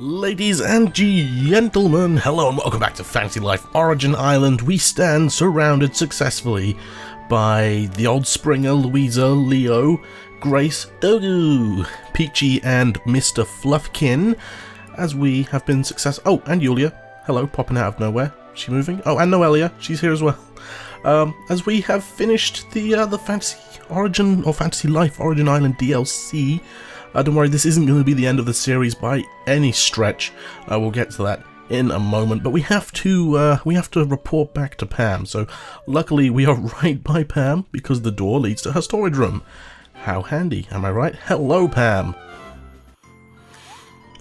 Ladies and gentlemen, hello and welcome back to Fantasy Life Origin Island. We stand surrounded successfully by the old Springer, Louisa, Leo, Grace, Dogu, Peachy and Mr. Fluffkin, as we have been oh, and Yulia, hello, popping out of nowhere. Is she moving? Oh, and Noelia, she's here as well. As we have finished the Fantasy Origin, or Fantasy Life Origin Island DLC. Don't worry, this isn't going to be the end of the series by any stretch. We'll get to that in a moment, but we have to report back to Pam. So luckily we are right by Pam because the door leads to her storage room. How handy, am I right? Hello, Pam.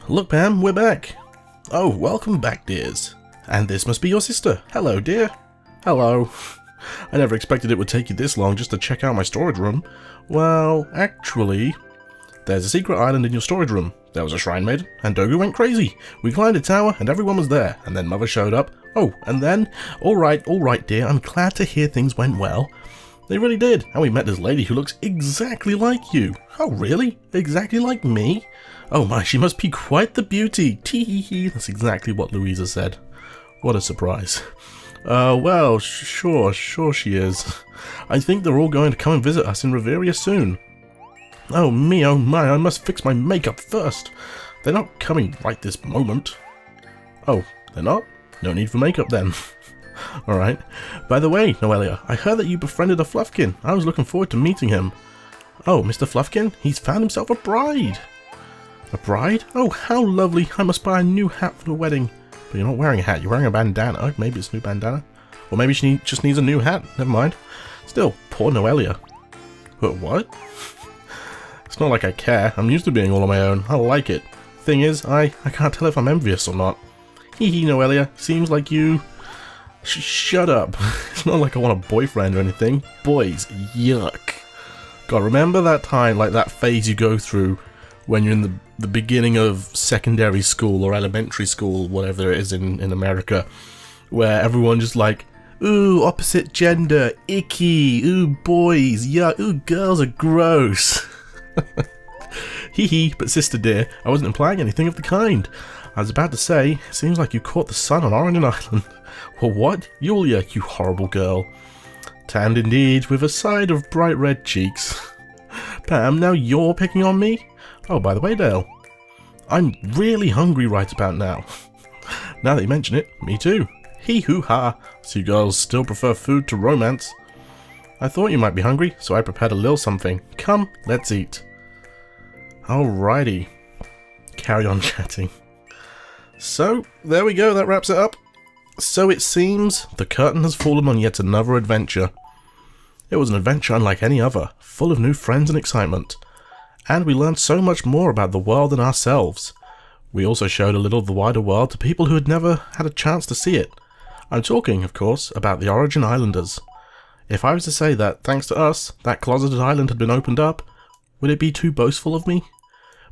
Look, Pam, we're back. Oh, welcome back, dears. And this must be your sister. Hello, dear. Hello. I never expected it would take you this long just to check out my storage room. Well, actually, there's a secret island in your storage room. There was a shrine maiden, and Dogu went crazy. We climbed a tower, and everyone was there, and then Mother showed up. Oh, and then, alright, dear, I'm glad to hear things went well. They really did, and we met this lady who looks exactly like you. Oh, really? Exactly like me? Oh my, she must be quite the beauty. Tee-hee-hee, that's exactly what Louisa said. What a surprise. Well, sure she is. I think they're all going to come and visit us in Reveria soon. Oh me, oh my, I must fix my makeup first. They're not coming right this moment. Oh, they're not? No need for makeup then. Alright. By the way, Noelia, I heard that you befriended a Fluffkin. I was looking forward to meeting him. Oh, Mr. Fluffkin? He's found himself a bride. A bride? Oh, how lovely. I must buy a new hat for the wedding. But you're not wearing a hat, you're wearing a bandana. Maybe it's a new bandana. Or maybe she just needs a new hat. Never mind. Still, poor Noelia. What? It's not like I care. I'm used to being all on my own. I like it. Thing is, I can't tell if I'm envious or not. Hee Noelia. Seems like you... Shut up. It's not like I want a boyfriend or anything. Boys, yuck. God, remember that time, like that phase you go through when you're in the beginning of secondary school or elementary school, whatever it is in America, where everyone just like, ooh, opposite gender, icky, ooh, boys, yuck, ooh, girls are gross. Hee, but sister dear, I wasn't implying anything of the kind. I was about to say, it seems like you caught the sun on Origin Island. Well, what? Yulia, you horrible girl. Tanned indeed, with a side of bright red cheeks. Pam, now you're picking on me? Oh, by the way, Dale, I'm really hungry right about now. Now that you mention it, me too. Hee-hoo-ha, so you girls still prefer food to romance. I thought you might be hungry, so I prepared a little something. Come, let's eat. Alrighty. Carry on chatting. So, there we go, that wraps it up. So it seems the curtain has fallen on yet another adventure. It was an adventure unlike any other, full of new friends and excitement. And we learned so much more about the world and ourselves. We also showed a little of the wider world to people who had never had a chance to see it. I'm talking, of course, about the Origin Islanders. If I was to say that, thanks to us, that closeted island had been opened up, would it be too boastful of me?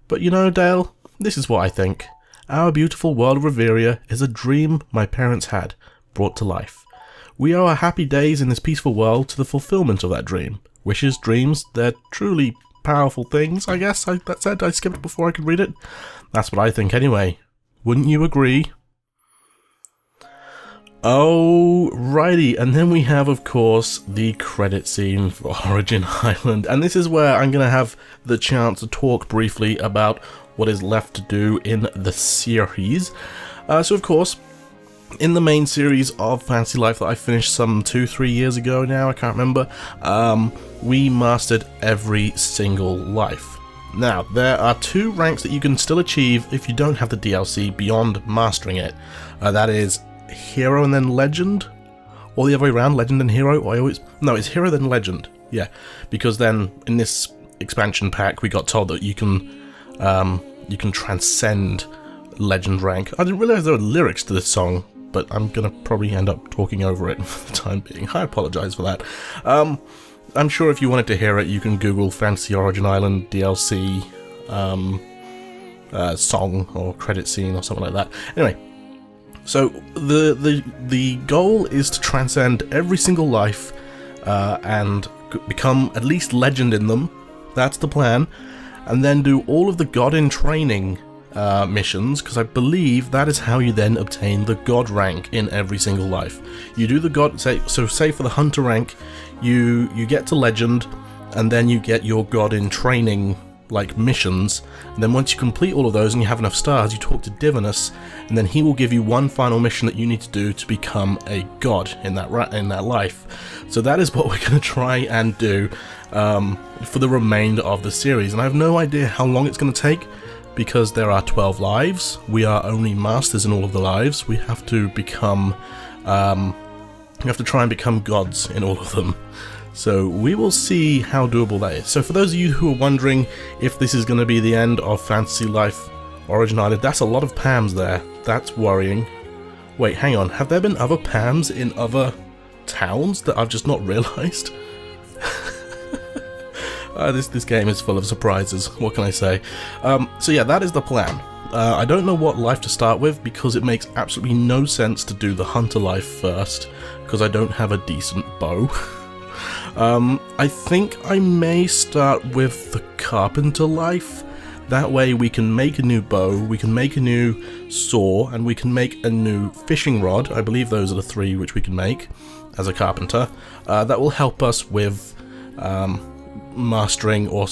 But you know, Dale, this is what I think. Our beautiful world of Reveria is a dream my parents had, brought to life. We owe our happy days in this peaceful world to the fulfillment of that dream. Wishes, dreams, they're truly powerful things, I guess. That said, I skipped before I could read it. That's what I think anyway. Wouldn't you agree? Alrighty, and then we have, of course, the credit scene for Origin Island, and this is where I'm going to have the chance to talk briefly about what is left to do in the series. So, of course, in the main series of Fantasy Life that I finished some 2-3 years ago now, I can't remember, we mastered every single life. Now, there are 2 ranks that you can still achieve if you don't have the DLC beyond mastering it. That is Hero and then Legend, or the other way around, Legend and Hero. No, it's Hero then Legend. Yeah, because then in this expansion pack we got told that you can transcend Legend rank. I didn't realize there were lyrics to this song, but I'm gonna probably end up talking over it for the time being. I apologize for that. I'm sure if you wanted to hear it, you can Google Fantasy Origin Island DLC song or credit scene or something like that. Anyway. So the goal is to transcend every single life and become at least legend in them. That's the plan. And then do all of the god in training missions, because I believe that is how you then obtain the god rank in every single life. You do the god, say for the hunter rank, you get to legend, and then you get your god in training like missions, and then once you complete all of those and you have enough stars, you talk to Divinus, and then he will give you one final mission that you need to do to become a god in that life. So that is what we're going to try and do for the remainder of the series, and I have no idea how long it's going to take, because there are 12 lives. We are only masters in all of the lives. We have to become, we have to try and become gods in all of them. So we will see how doable that is. So for those of you who are wondering if this is going to be the end of Fantasy Life Origin Island, that's a lot of Pams there. That's worrying. Wait, hang on. Have there been other Pams in other towns that I've just not realised? This game is full of surprises. What can I say? So yeah, that is the plan. I don't know what life to start with, because it makes absolutely no sense to do the hunter life first, because I don't have a decent bow. I think I may start with the carpenter life. That way we can make a new bow, we can make a new saw, and we can make a new fishing rod. I believe those are the three which we can make as a carpenter. That will help us with mastering, or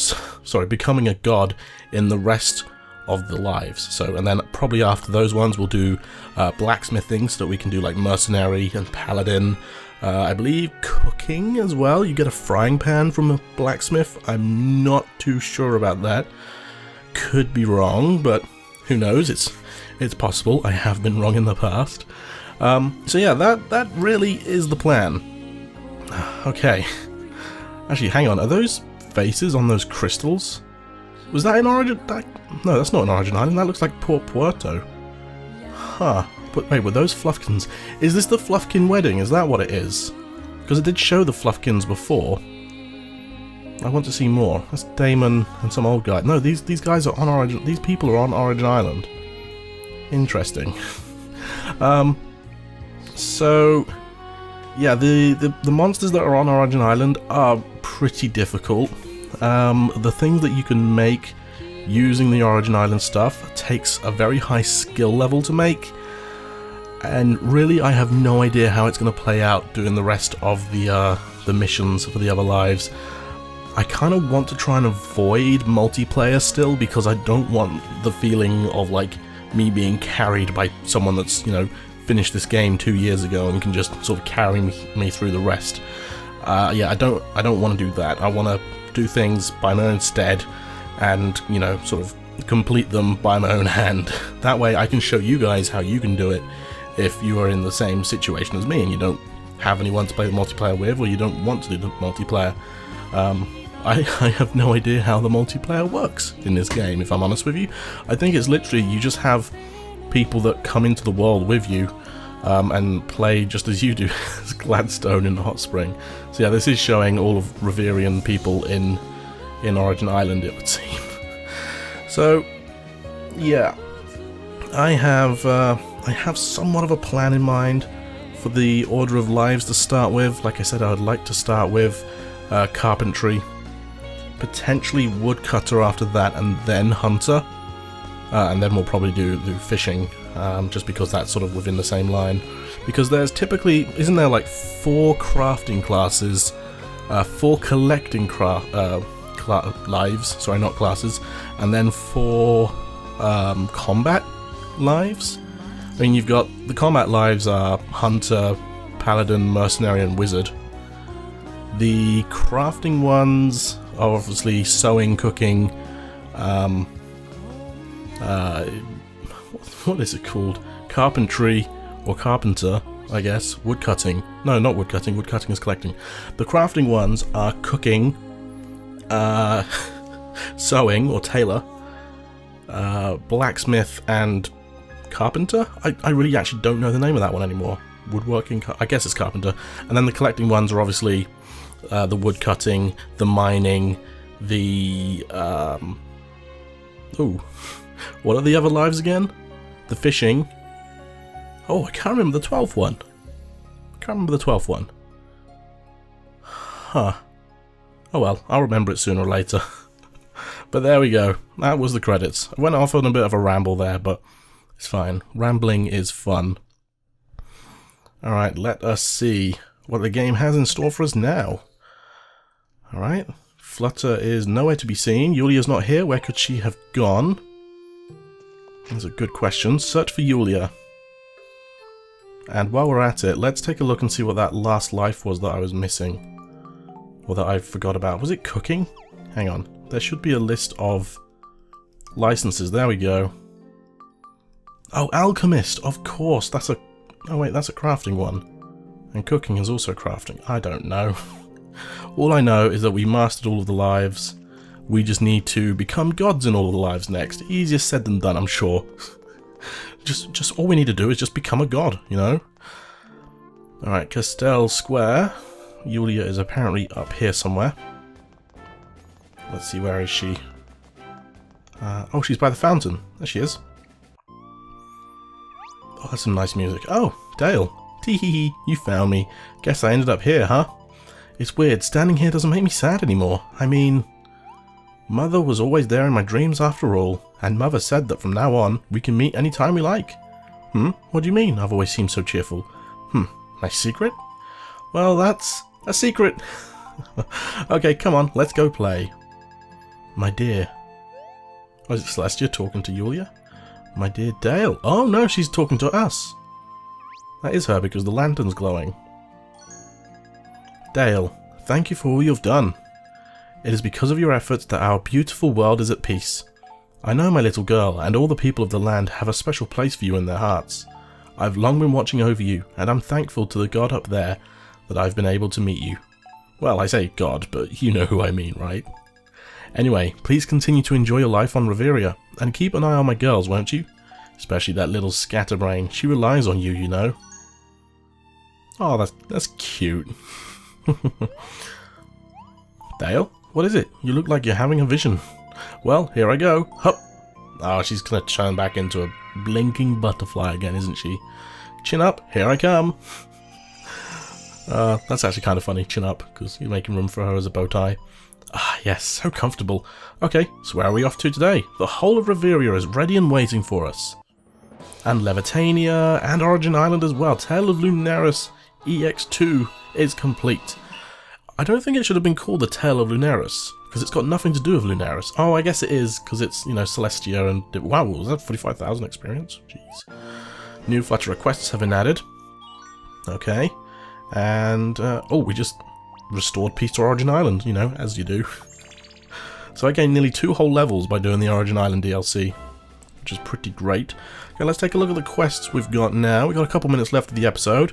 becoming a god in the rest of the lives. So, and then probably after those ones we'll do blacksmithing, so that we can do like mercenary and paladin. I believe cooking as well. You get a frying pan from a blacksmith. I'm not too sure about that. Could be wrong, but who knows? It's possible. I have been wrong in the past. So yeah, that really is the plan. Okay. Actually, hang on. Are those faces on those crystals? Was that in Origin? No, that's not in Origin Island. That looks like Port Puerto. Huh. But wait, were those Fluffkins? Is this the Fluffkin wedding? Is that what it is? Because it did show the Fluffkins before. I want to see more. That's Damon and some old guy. No, these guys are on Origin. These people are on Origin Island. Interesting. So yeah, the monsters that are on Origin Island are pretty difficult. The things that you can make using the Origin Island stuff takes a very high skill level to make. And really, I have no idea how it's going to play out doing the rest of the missions for the other lives. I kind of want to try and avoid multiplayer still, because I don't want the feeling of like me being carried by someone that's, you know, finished this game 2 years ago and can just sort of carry me through the rest. Yeah, I don't want to do that. I want to do things by my own stead, and, you know, sort of complete them by my own hand. That way I can show you guys how you can do it if you are in the same situation as me and you don't have anyone to play the multiplayer with, or you don't want to do the multiplayer. I have no idea how the multiplayer works in this game, if I'm honest with you. I think it's literally you just have people that come into the world with you and play just as you do as Gladstone in the Hot Spring. So yeah, this is showing all of Reverian people in Origin Island, it would seem. So yeah, I have somewhat of a plan in mind for the order of lives to start with. Like I said, I would like to start with carpentry, potentially woodcutter after that, and then hunter, and then we'll probably do fishing, just because that's sort of within the same line. Because there's typically, isn't there like 4 crafting classes, 4 collecting lives, sorry, not classes, and then 4 combat lives. I mean, you've got the combat lives are hunter, paladin, mercenary, and wizard. The crafting ones are obviously sewing, cooking, what is it called? Carpentry, or carpenter, I guess. Woodcutting. No, not woodcutting. Woodcutting is collecting. The crafting ones are cooking, sewing, or tailor, blacksmith, and carpenter? I really actually don't know the name of that one anymore. Woodworking, I guess it's carpenter. And then the collecting ones are obviously the woodcutting, the mining, the what are the other lives again? The fishing. Oh, I can't remember the 12th one. Huh. Oh well, I'll remember it sooner or later. But there we go. That was the credits. I went off on a bit of a ramble there, but it's fine. Rambling is fun. Alright, let us see what the game has in store for us now. Alright, Flutter is nowhere to be seen. Yulia's not here. Where could she have gone? That's a good question. Search for Yulia. And while we're at it, let's take a look and see what that last life was that I was missing. Or that I forgot about. Was it cooking? Hang on. There should be a list of licenses. There we go. Oh, Alchemist! Of course! That's a... Oh wait, that's a crafting one. And cooking is also crafting. I don't know. All I know is that we mastered all of the lives. We just need to become gods in all of the lives next. Easier said than done, I'm sure. Just all we need to do is just become a god, you know? Alright, Castell Square. Yulia is apparently up here somewhere. Let's see, where is she? Oh, she's by the fountain. There she is. Oh, that's some nice music. Oh, Dale. Tee-hee-hee, you found me. Guess I ended up here, huh? It's weird, standing here doesn't make me sad anymore. I mean... Mother was always there in my dreams after all, and Mother said that from now on, we can meet any time we like. What do you mean? I've always seemed so cheerful. My secret? Well, that's a secret. Okay, come on, let's go play. My dear. Oh, is it Celestia talking to Yulia? My dear Dale. Oh no, she's talking to us. That is her because the lantern's glowing. Dale, thank you for all you've done. It is because of your efforts that our beautiful world is at peace. I know, my little girl, and all the people of the land have a special place for you in their hearts. I've long been watching over you, and I'm thankful to the God up there that I've been able to meet you. Well, I say God, but you know who I mean, right? Anyway, please continue to enjoy your life on Reveria, and keep an eye on my girls, won't you? Especially that little scatterbrain. She relies on you, you know. Oh, that's cute. Dale? What is it? You look like you're having a vision. Well, here I go. Hup! Oh, she's gonna turn back into a blinking butterfly again, isn't she? Chin up, here I come. That's actually kind of funny, chin up, because you're making room for her as a bow tie. Ah, yes, so comfortable. Okay, so where are we off to today? The whole of Reveria is ready and waiting for us. And Levitania, and Origin Island as well. Tale of Lunaris EX2 is complete. I don't think it should have been called the Tale of Lunaris, because it's got nothing to do with Lunaris. Oh, I guess it is, because it's, you know, Celestia and... Wow, was that 45,000 experience? Jeez. New Flutter requests have been added. Okay. And, oh, we just restored peace to Origin Island, you know, as you do. So I gained nearly 2 whole levels by doing the Origin Island DLC, which is pretty great. Okay, let's take a look at the quests we've got now. We've got a couple minutes left of the episode.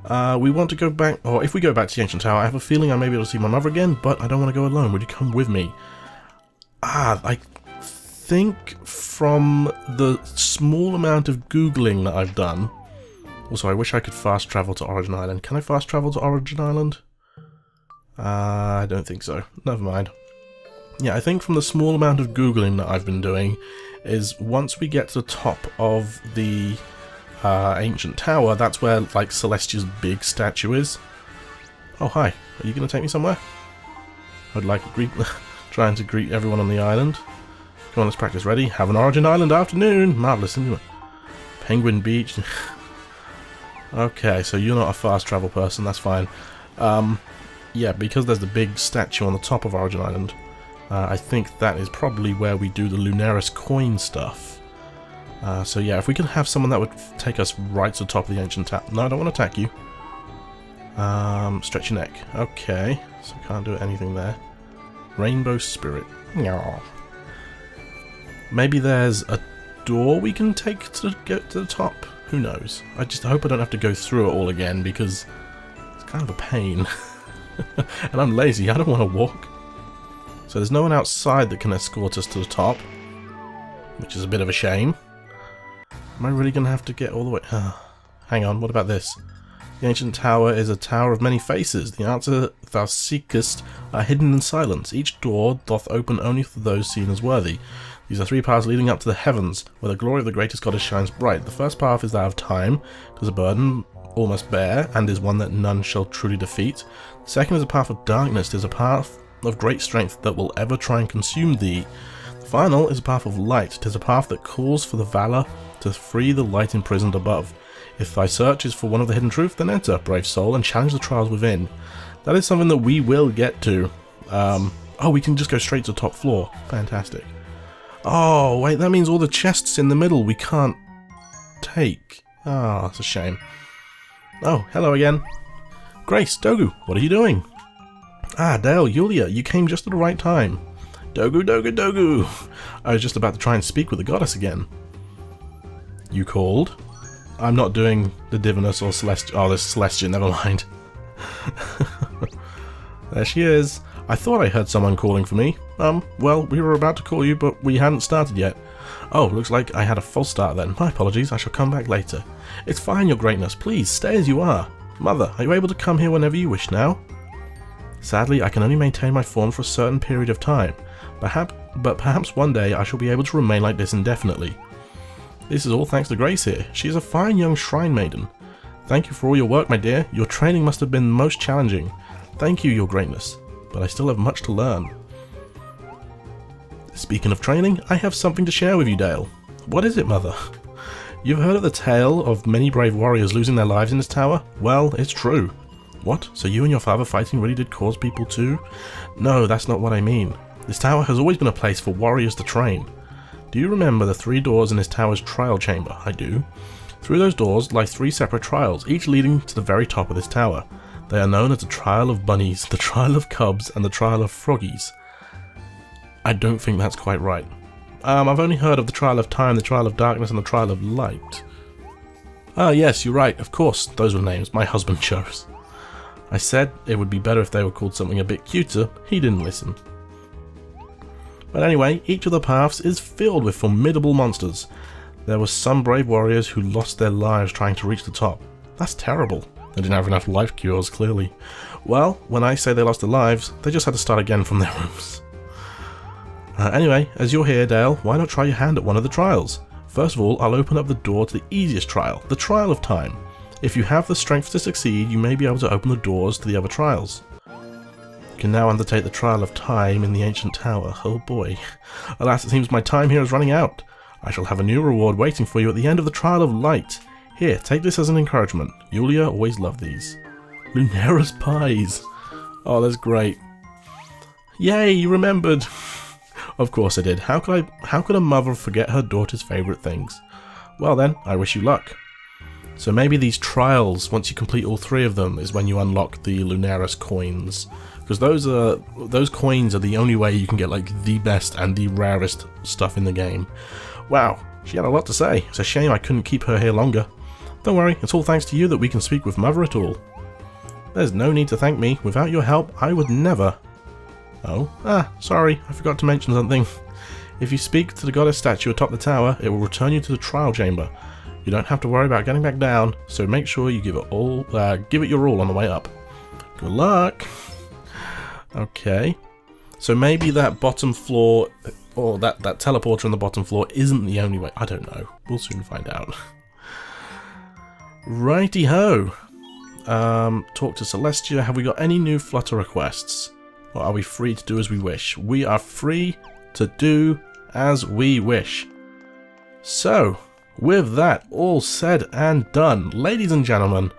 We want to go back, or if we go back to the Ancient Tower, I have a feeling I may be able to see my mother again, but I don't want to go alone. Would you come with me? I think from the small amount of Googling that I've done... Also, I wish I could fast travel to Origin Island. Can I fast travel to Origin Island? I don't think so. Never mind. Yeah, I think from the small amount of Googling that I've been doing, is once we get to the top of the... Ancient Tower, that's where, like, Celestia's big statue is. Oh, hi. Are you going to take me somewhere? I'd like trying to greet everyone on the island. Come on, let's practice. Ready? Have an Origin Island afternoon! Marvellous, isn't it? Penguin Beach. Okay, so you're not a fast travel person, that's fine. Yeah, because there's the big statue on the top of Origin Island, I think that is probably where we do the Lunaris coin stuff. So yeah, if we can have someone that would take us right to the top of the Ancient Tower. No, I don't want to attack you. Stretch your neck. Okay, so can't do anything there. Rainbow Spirit. Aww. Maybe there's a door we can take to get to the top? Who knows? I just hope I don't have to go through it all again, because it's kind of a pain. And I'm lazy, I don't want to walk. So there's no one outside that can escort us to the top, which is a bit of a shame. Am I really going to have to get all the way... Hang on, what about this? The Ancient Tower is a tower of many faces. The answer thou seekest are hidden in silence. Each door doth open only for those seen as worthy. These are 3 paths leading up to the heavens, where the glory of the greatest goddess shines bright. The first path is that of time. It is a burden all must bear, and is one that none shall truly defeat. The second is a path of darkness. It is a path of great strength that will ever try and consume thee. final is a path of light. It is a path that calls for the valor to free the light imprisoned above. If thy search is for one of the hidden truth, then enter, brave soul, and challenge the trials within. That is something that we will get to. Oh, we can just go straight to the top floor. Fantastic. Oh, wait, that means all the chests in the middle we can't take. Ah, that's a shame. Oh, hello again. Grace, Dogu, what are you doing? Ah, Dale, Yulia, you came just at the right time. Dogu, Dogu, Dogu! I was just about to try and speak with the goddess again. You called? I'm not doing the divinus or celestial. Oh, there's celestial, never mind. There she is. I thought I heard someone calling for me. Well, we were about to call you, but we hadn't started yet. Oh, looks like I had a false start then. My apologies, I shall come back later. It's fine, your greatness. Please, stay as you are. Mother, are you able to come here whenever you wish now? Sadly, I can only maintain my form for a certain period of time. But perhaps one day I shall be able to remain like this indefinitely. This is all thanks to Grace here. She is a fine young shrine maiden. Thank you for all your work, my dear. Your training must have been most challenging. Thank you, your greatness. But I still have much to learn. Speaking of training, I have something to share with you, Dale. What is it, Mother? You've heard of the tale of many brave warriors losing their lives in this tower? Well, it's true. What? So you and your father fighting really did cause people to? No, that's not what I mean. This tower has always been a place for warriors to train. Do you remember the 3 doors in this tower's trial chamber? I do. Through those doors lie 3 separate trials, each leading to the very top of this tower. They are known as the Trial of Bunnies, the Trial of Cubs, and the Trial of Froggies. I don't think that's quite right. I've only heard of the Trial of Time, the Trial of Darkness, and the Trial of Light. Ah, yes, you're right. Of course, those were names my husband chose. I said it would be better if they were called something a bit cuter. He didn't listen. But anyway, each of the paths is filled with formidable monsters. There were some brave warriors who lost their lives trying to reach the top. That's terrible. They didn't have enough life cures, clearly. Well, when I say they lost their lives, they just had to start again from their rooms. Anyway, as you're here, Dale, why not try your hand at one of the trials? First of all, I'll open up the door to the easiest trial, the Trial of Time. If you have the strength to succeed, you may be able to open the doors to the other trials. You can now undertake the Trial of Time in the ancient tower. Oh boy. Alas, it seems my time here is running out. I shall have a new reward waiting for you at the end of the Trial of Light. Here, take this as an encouragement. Yulia always loved these. Lunera's pies. Oh, that's great. Yay, you remembered. Of course I did. How could a mother forget her daughter's favourite things? Well then, I wish you luck. So maybe these trials, once you complete all 3 of them, is when you unlock the Lunera's coins. Because those coins are the only way you can get like the best and the rarest stuff in the game. Wow, she had a lot to say. It's a shame I couldn't keep her here longer. Don't worry, it's all thanks to you that we can speak with Mother at all. There's no need to thank me. Without your help, I would never... Oh, sorry, I forgot to mention something. If you speak to the goddess statue atop the tower, it will return you to the trial chamber. You don't have to worry about getting back down, so make sure you give it your all on the way up. Good luck! Okay, so maybe that bottom floor, or that teleporter on the bottom floor isn't the only way. I don't know. We'll soon find out. Righty-ho! Talk to Celestia. Have we got any new Flutter requests? Or are we free to do as we wish? We are free to do as we wish. So, with that all said and done, ladies and gentlemen,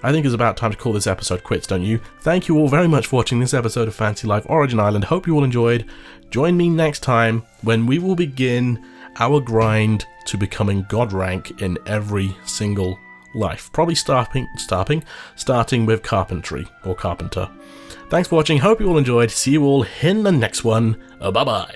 I think it's about time to call this episode quits, don't you? Thank you all very much for watching this episode of Fantasy Life Origin Island. Hope you all enjoyed. Join me next time when we will begin our grind to becoming God rank in every single life. Probably starting with carpentry or carpenter. Thanks for watching. Hope you all enjoyed. See you all in the next one. Bye-bye.